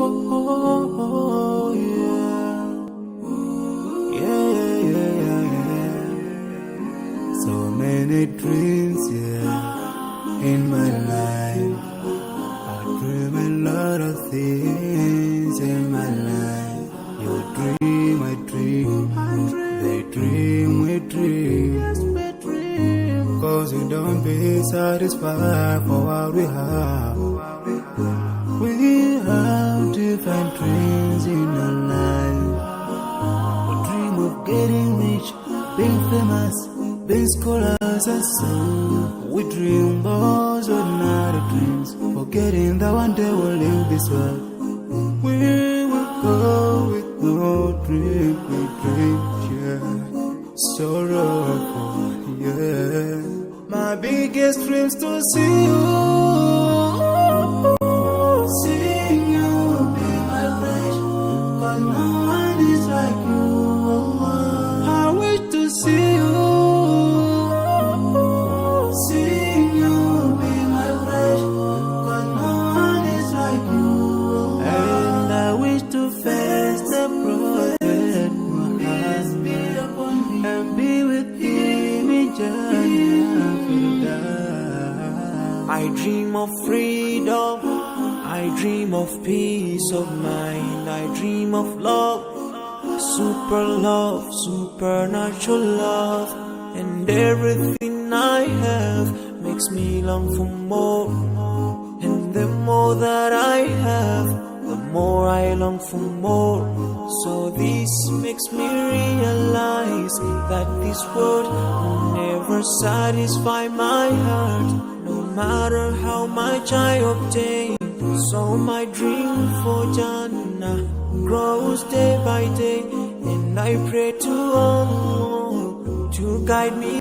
oh, yeah. Yeah, yeah, yeah, yeah. So many dreams, yeah, in my life. I dream a lot of things in my life. You dream, I dream. They dream, we dream. Cause we don't be satisfied for what we have. We have different dreams in our life. We dream of getting rich, being famous, being scholars and so. We dream those ordinary dreams, forgetting that one day we'll leave this world. We will go with no dream, we dream, yeah. Sorrowful, yeah. My biggest dreams to see you, seeing you be my flesh, cause no one is like you. I wish to see you, seeing you be my flesh, cause no one is like you. And I wish to face the prophet Muhammad and be with him in Jannah. I dream of freedom, I dream of peace of mind, I dream of love, supernatural love, and everything I have makes me long for more. And the more that I have, the more I long for more. So this makes me realize that this world will never satisfy my heart, no matter how much I obtain. So my dream for Jannah grows day by day, and I pray to Allah to guide me.